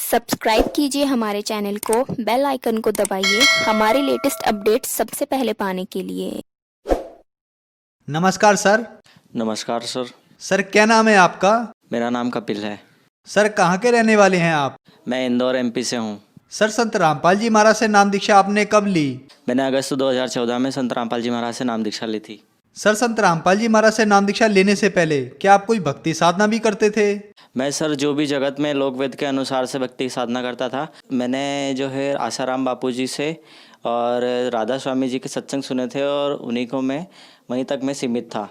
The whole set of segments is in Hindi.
सब्सक्राइब कीजिए हमारे चैनल को, बेल आइकन को दबाइए हमारे लेटेस्ट अपडेट्स सबसे पहले पाने के लिए। नमस्कार सर। नमस्कार सर। सर क्या नाम है आपका? मेरा नाम कपिल है। सर कहाँ के रहने वाले हैं आप? मैं इंदौर एमपी से हूँ। सर संत रामपाल जी महाराज से नाम दीक्षा आपने कब ली? मैंने अगस्त 2014 में संत रामपाल जी महाराज से नाम दीक्षा ली थी। सर संत रामपाल जी महाराज से नाम दीक्षा लेने से पहले क्या आप कोई भक्ति साधना भी करते थे? मैं सर जो भी जगत में लोकवेद के अनुसार से भक्ति साधना करता था। मैंने जो है आसाराम बापू जी से और राधा स्वामी जी के सत्संग सुने थे और उन्हीं को मैं वहीं तक मैं सीमित था।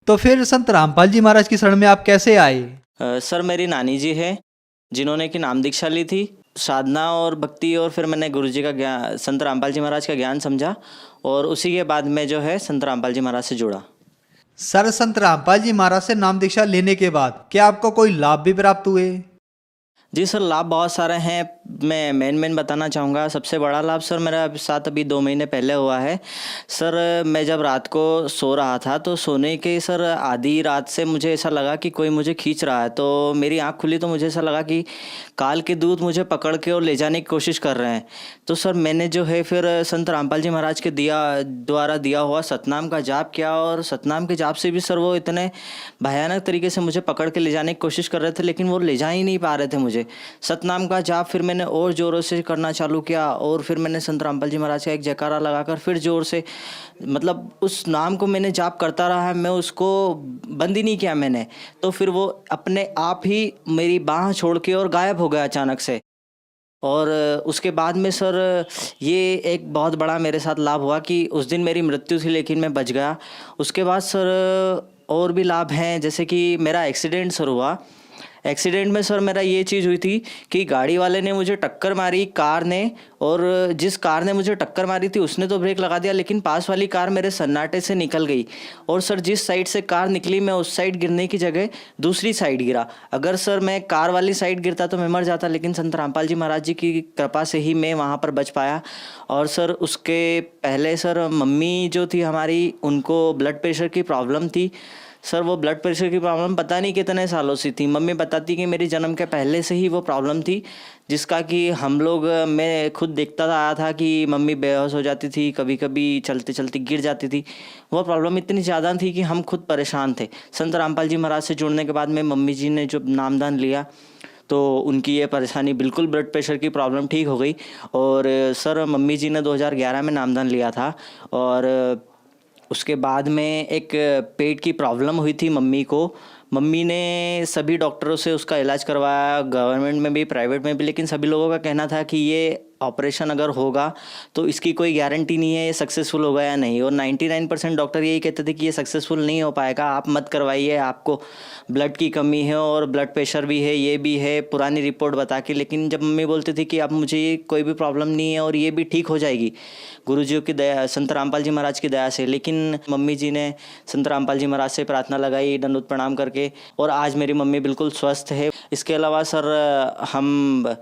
तो फिर संत रामपाल जी महाराज की शरण में आप कैसे आए? सर मेरी नानी जी है जिन्होंने कि नाम दीक्षा ली थी, साधना और भक्ति, और फिर मैंने गुरु जी का ज्ञान, संत रामपाल जी महाराज का ज्ञान समझा और उसी के बाद में जो है संत रामपाल जी महाराज से जुड़ा। सर संत रामपाल जी महाराज से नाम दीक्षा लेने के बाद क्या आपको कोई लाभ भी प्राप्त हुए? जी सर, लाभ बहुत सारे हैं। मैं मेन बताना चाहूँगा। सबसे बड़ा लाभ सर मेरा साथ अभी 2 महीने पहले हुआ है। सर मैं जब रात को सो रहा था तो सोने के सर आधी रात से मुझे ऐसा लगा कि कोई मुझे खींच रहा है। तो मेरी आँख खुली तो मुझे ऐसा लगा कि काल के दूत मुझे पकड़ के और ले जाने की कोशिश कर रहे हैं। तो सर मैंने जो है फिर संत रामपाल जी महाराज के द्वारा दिया हुआ सतनाम का जाप किया और सतनाम के जाप से भी सर वो इतने भयानक तरीके से मुझे पकड़ के ले जाने की कोशिश कर रहे थे, लेकिन वो ले जा ही नहीं पा रहे थे मुझे। सतनाम का जाप फिर मैंने और ज़ोरों से करना चालू किया और फिर मैंने संत रामपाल जी महाराज का एक जयकारा लगाकर फिर ज़ोर से, मतलब उस नाम को मैंने जाप करता रहा, मैं उसको बंद ही नहीं किया मैंने। तो फिर वो अपने आप ही मेरी बाँह छोड़ के और गायब हो गया अचानक से। और उसके बाद में सर ये एक बहुत बड़ा मेरे साथ लाभ हुआ कि उस दिन मेरी मृत्यु थी लेकिन मैं बच गया। उसके बाद सर और भी लाभ हैं, जैसे कि मेरा एक्सीडेंट सर हुआ। एक्सीडेंट में सर मेरा ये चीज़ हुई थी कि गाड़ी वाले ने मुझे टक्कर मारी, कार ने, और जिस कार ने मुझे टक्कर मारी थी उसने तो ब्रेक लगा दिया, लेकिन पास वाली कार मेरे सन्नाटे से निकल गई। और सर जिस साइड से कार निकली मैं उस साइड गिरने की जगह दूसरी साइड गिरा। अगर सर मैं कार वाली साइड गिरता तो मैं मर जाता, लेकिन संत रामपाल जी महाराज जी की कृपा से ही मैं वहाँ पर बच पाया। और सर उसके पहले सर मम्मी जो थी हमारी, उनको ब्लड प्रेशर की प्रॉब्लम थी। सर वो ब्लड प्रेशर की प्रॉब्लम पता नहीं कितने सालों से थी। मम्मी बताती कि मेरी जन्म के पहले से ही वो प्रॉब्लम थी, जिसका कि हम लोग, मैं खुद देखता आया था कि मम्मी बेहोश हो जाती थी, कभी कभी चलते चलते गिर जाती थी। वो प्रॉब्लम इतनी ज़्यादा थी कि हम खुद परेशान थे। संत रामपाल जी महाराज से जुड़ने के बाद में मम्मी जी ने जो नामदान लिया तो उनकी ये परेशानी बिल्कुल, ब्लड प्रेशर की प्रॉब्लम ठीक हो गई। और सर मम्मी जी ने 2011 में नामदान लिया था। और उसके बाद में एक पेट की प्रॉब्लम हुई थी मम्मी को। मम्मी ने सभी डॉक्टरों से उसका इलाज करवाया, गवर्नमेंट में भी प्राइवेट में भी, लेकिन सभी लोगों का कहना था कि ये ऑपरेशन अगर होगा तो इसकी कोई गारंटी नहीं है ये सक्सेसफुल होगा या नहीं। और 99% डॉक्टर यही कहते थे कि ये सक्सेसफुल नहीं हो पाएगा, आप मत करवाइए, आपको ब्लड की कमी है और ब्लड प्रेशर भी है, ये भी है, पुरानी रिपोर्ट बता के। लेकिन जब मम्मी बोलती थी कि अब मुझे ये कोई भी प्रॉब्लम नहीं है और ये भी ठीक हो जाएगी गुरु जी की दया, संत रामपाल जी महाराज की दया से। लेकिन मम्मी जी ने संत रामपाल जी महाराज से प्रार्थना लगाई दंडवत प्रणाम करके, और आज मेरी मम्मी बिल्कुल स्वस्थ है। इसके अलावा सर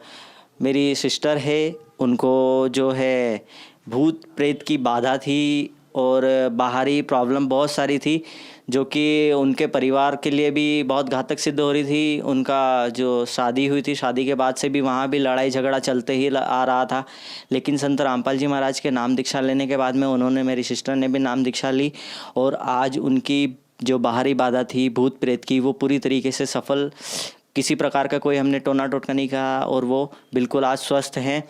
मेरी सिस्टर है, उनको जो है भूत प्रेत की बाधा थी और बाहरी प्रॉब्लम बहुत सारी थी, जो कि उनके परिवार के लिए भी बहुत घातक सिद्ध हो रही थी। उनका जो शादी हुई थी, शादी के बाद से भी वहाँ भी लड़ाई झगड़ा चलते ही आ रहा था। लेकिन संत रामपाल जी महाराज के नाम दीक्षा लेने के बाद में उन्होंने, मेरी सिस्टर ने भी नाम दीक्षा ली, और आज उनकी जो बाहरी बाधा थी भूत प्रेत की, वो पूरी तरीके से सफल, किसी प्रकार का कोई हमने टोना टोटका नहीं कहा, और वो बिल्कुल आज स्वस्थ हैं।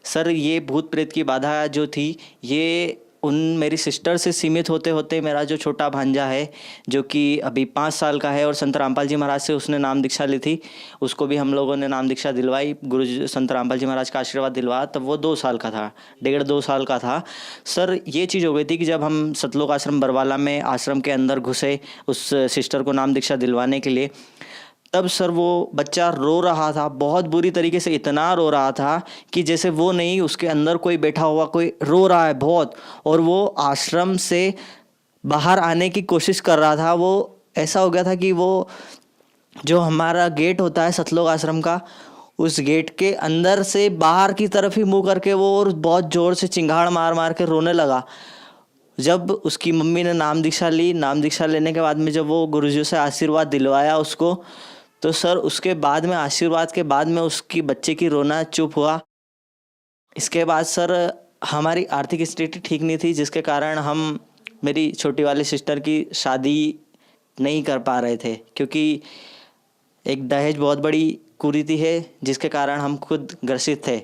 सर ये भूत प्रेत की बाधा जो थी, ये उन मेरी सिस्टर से सीमित होते होते मेरा जो छोटा भांजा है, जो कि अभी 5 साल का है और संत रामपाल जी महाराज से उसने नाम दीक्षा ली थी, उसको भी हम लोगों ने नाम दीक्षा दिलवाई, गुरु जी संत रामपाल जी महाराज का आशीर्वाद दिलवाया। तब वो 2 साल का था, 1.5-2 साल का था। सर ये चीज़ हो गई थी कि जब हम सतलोक आश्रम बरवाला में आश्रम के अंदर घुसे उस सिस्टर को नाम दीक्षा दिलवाने के लिए, तब सर वो बच्चा रो रहा था बहुत बुरी तरीके से, इतना रो रहा था कि जैसे वो नहीं, उसके अंदर कोई बैठा हुआ कोई रो रहा है बहुत। और वो आश्रम से बाहर आने की कोशिश कर रहा था। वो ऐसा हो गया था कि वो जो हमारा गेट होता है सतलोक आश्रम का, उस गेट के अंदर से बाहर की तरफ ही मुँह करके वो और बहुत ज़ोर से चिंगाड़ मार मार के रोने लगा। जब उसकी मम्मी ने नाम दीक्षा ली, नाम दीक्षा लेने के बाद में जब वो गुरुजी से आशीर्वाद दिलवाया उसको, तो सर उसके बाद में आशीर्वाद के बाद में उसकी बच्चे की रोना चुप हुआ। इसके बाद सर हमारी आर्थिक स्थिति ठीक नहीं थी, जिसके कारण हम मेरी छोटी वाली सिस्टर की शादी नहीं कर पा रहे थे, क्योंकि एक दहेज बहुत बड़ी कुरीति है जिसके कारण हम खुद ग्रसित थे।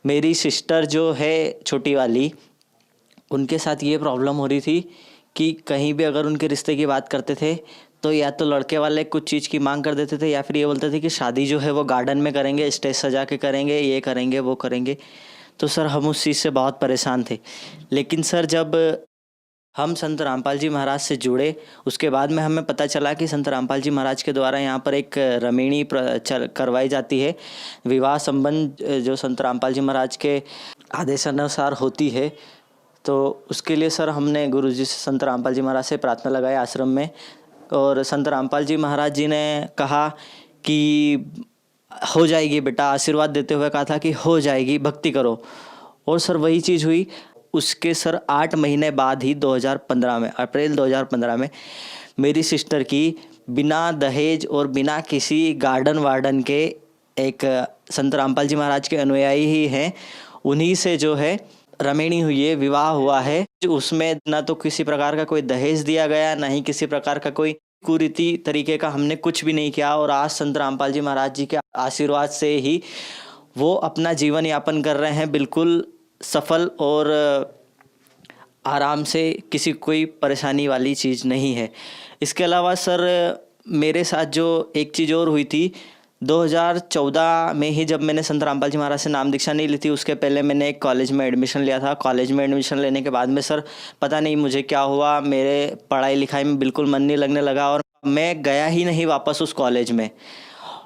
मेरी सिस्टर जो है छोटी वाली, उनके साथ ये प्रॉब्लम हो रही थी कि कहीं भी अगर उनके रिश्ते की बात करते थे तो या तो लड़के वाले कुछ चीज़ की मांग कर देते थे, या फिर ये बोलते थे कि शादी जो है वो गार्डन में करेंगे, स्टेज सजा के करेंगे, ये करेंगे वो करेंगे। तो सर हम उस चीज़ से बहुत परेशान थे। लेकिन सर जब हम संत रामपाल जी महाराज से जुड़े, उसके बाद में हमें पता चला कि संत रामपाल जी महाराज के द्वारा यहाँ पर एक रमेणी करवाई जाती है, विवाह संबंध जो संत रामपाल जी महाराज के आदेशानुसार होती है। तो उसके लिए सर हमने गुरुजी से, संत रामपाल जी महाराज से प्रार्थना लगाई आश्रम में, और संत रामपाल जी महाराज जी ने कहा कि हो जाएगी बेटा, आशीर्वाद देते हुए कहा था कि हो जाएगी, भक्ति करो। और सर वही चीज़ हुई। उसके सर 8 महीने बाद ही 2015 में, अप्रैल 2015 में मेरी सिस्टर की बिना दहेज और बिना किसी गार्डन वार्डन के, एक संत रामपाल जी महाराज के अनुयायी ही हैं, उन्हीं से जो है रमेणी हुई है, विवाह हुआ है। उसमें ना तो किसी प्रकार का कोई दहेज दिया गया, ना ही किसी प्रकार का कोई कुरीति तरीके का हमने कुछ भी नहीं किया। और आज संत रामपाल जी महाराज जी के आशीर्वाद से ही वो अपना जीवन यापन कर रहे हैं, बिल्कुल सफल और आराम से, किसी कोई परेशानी वाली चीज़ नहीं है। इसके अलावा सर मेरे साथ जो एक चीज़ और हुई थी, 2014 में ही जब मैंने संत रामपाल जी महाराज से नाम दीक्षा नहीं ली थी, उसके पहले मैंने एक कॉलेज में एडमिशन लिया था। कॉलेज में एडमिशन लेने के बाद में सर पता नहीं मुझे क्या हुआ, मेरे पढ़ाई लिखाई में बिल्कुल मन नहीं लगने लगा और मैं गया ही नहीं वापस उस कॉलेज में।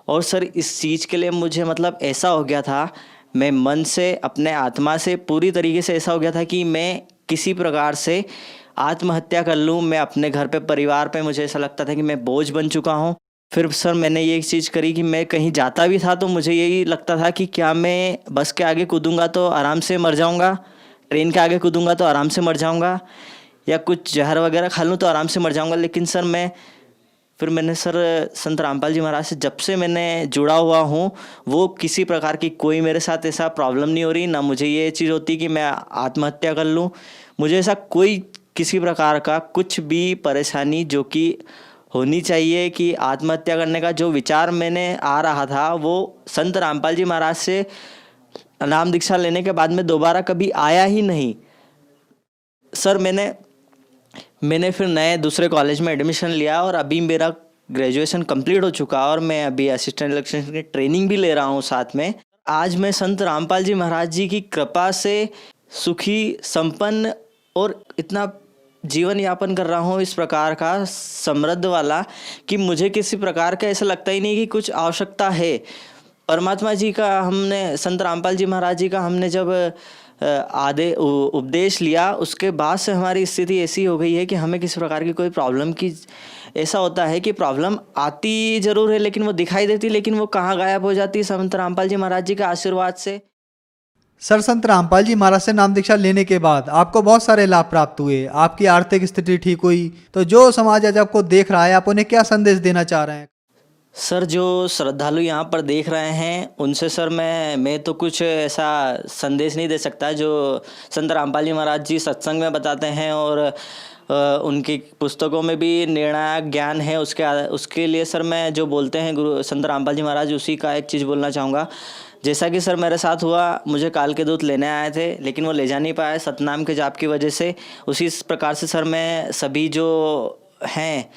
और सर इस चीज़ के लिए मुझे मतलब ऐसा हो गया था, मैं मन से, अपने आत्मा से पूरी तरीके से ऐसा हो गया था कि मैं किसी प्रकार से आत्महत्या कर लूँ। मैं अपने घर पे, परिवार पे, मुझे ऐसा लगता था कि मैं बोझ बन चुका हूँ। फिर सर मैंने ये चीज़ करी कि मैं कहीं जाता भी था तो मुझे यही लगता था कि क्या मैं बस के आगे कूदूँगा तो आराम से मर जाऊँगा, ट्रेन के आगे कूदूँगा तो आराम से मर जाऊँगा, या कुछ जहर वगैरह खा लूँ तो आराम से मर जाऊँगा। लेकिन सर मैंने सर संत रामपाल जी महाराज से जब से मैंने जुड़ा हुआ हूँ, वो किसी प्रकार की कोई मेरे साथ ऐसा प्रॉब्लम नहीं हो रही, ना मुझे ये चीज़ होती कि मैं आत्महत्या कर लूँ। मुझे ऐसा कोई किसी प्रकार का कुछ भी परेशानी जो कि होनी चाहिए कि आत्महत्या करने का जो विचार मैंने आ रहा था, वो संत रामपाल जी महाराज से नाम दीक्षा लेने के बाद में दोबारा कभी आया ही नहीं। सर मैंने फिर नए दूसरे कॉलेज में एडमिशन लिया और अभी मेरा ग्रेजुएशन कंप्लीट हो चुका और मैं अभी असिस्टेंट इलेक्ट्रीशियन की ट्रेनिंग भी ले रहा हूँ साथ में। आज मैं संत रामपाल जी महाराज जी की कृपा से सुखी, संपन्न और इतना जीवन यापन कर रहा हूँ इस प्रकार का समृद्ध वाला कि मुझे किसी प्रकार का ऐसा लगता ही नहीं कि कुछ आवश्यकता है। परमात्मा जी का, हमने संत रामपाल जी महाराज जी का हमने जब उपदेश लिया, उसके बाद से हमारी स्थिति ऐसी हो गई है कि हमें किसी प्रकार की कोई प्रॉब्लम की, ऐसा होता है कि प्रॉब्लम आती ज़रूर है लेकिन वो दिखाई देती, लेकिन वो कहाँ गायब हो जाती है संत रामपाल जी महाराज जी के आशीर्वाद से। सर, संत रामपाल जी महाराज से नाम दीक्षा लेने के बाद आपको बहुत सारे लाभ प्राप्त हुए, आपकी आर्थिक स्थिति ठीक हुई, तो जो समाज आज आपको देख रहा है, आप उन्हें क्या संदेश देना चाह रहे हैं? सर जो श्रद्धालु यहाँ पर देख रहे हैं उनसे सर मैं तो कुछ ऐसा संदेश नहीं दे सकता जो संत रामपाल जी महाराज जी सत्संग में बताते हैं और उनकी पुस्तकों में भी निर्णायक ज्ञान है। उसके लिए सर मैं जो बोलते हैं गुरु संत रामपाल जी महाराज, उसी का एक चीज़ बोलना चाहूँगा। जैसा कि सर मेरे साथ हुआ, मुझे काल के दूत लेने आए थे लेकिन वो ले जा नहीं पाए सतनाम के जाप की वजह से। उसी प्रकार से सर मैं सभी जो हैं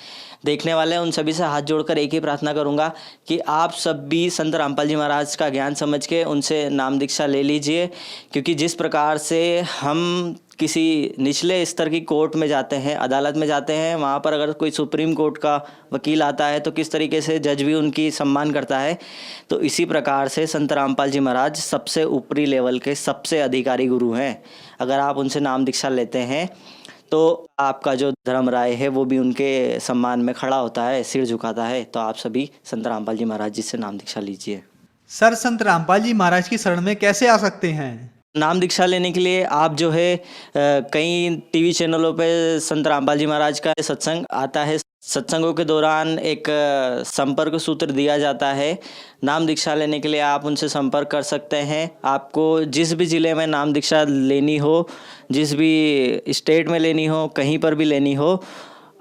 देखने वाले हैं उन सभी से हाथ जोड़कर एक ही प्रार्थना करूंगा कि आप सब भी संत रामपाल जी महाराज का ज्ञान समझ के उनसे नाम दीक्षा ले लीजिए। क्योंकि जिस प्रकार से हम किसी निचले स्तर की कोर्ट में जाते हैं, अदालत में जाते हैं, वहाँ पर अगर कोई सुप्रीम कोर्ट का वकील आता है तो किस तरीके से जज भी उनकी सम्मान करता है, तो इसी प्रकार से संत रामपाल जी महाराज सबसे ऊपरी लेवल के सबसे अधिकारी गुरु हैं। अगर आप उनसे नाम दीक्षा लेते हैं तो आपका जो धर्म राय है वो भी उनके सम्मान में खड़ा होता है, सिर झुकाता है। तो आप सभी संत रामपाल जी महाराज जी से नाम दीक्षा लीजिए। सर, संत रामपाल जी महाराज की शरण में कैसे आ सकते हैं? नाम दीक्षा लेने के लिए आप जो है कई टीवी चैनलों पे संत रामपाल जी महाराज का सत्संग आता है, सत्संगों के दौरान एक संपर्क सूत्र दिया जाता है। नाम दीक्षा लेने के लिए आप उनसे संपर्क कर सकते हैं। आपको जिस भी ज़िले में नाम दीक्षा लेनी हो, जिस भी स्टेट में लेनी हो, कहीं पर भी लेनी हो,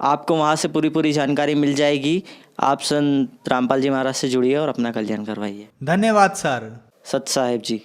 आपको वहाँ से पूरी जानकारी मिल जाएगी। आप संत रामपाल जी महाराज से जुड़िए और अपना कल्याण करवाइए। धन्यवाद सर। सत साहेब जी।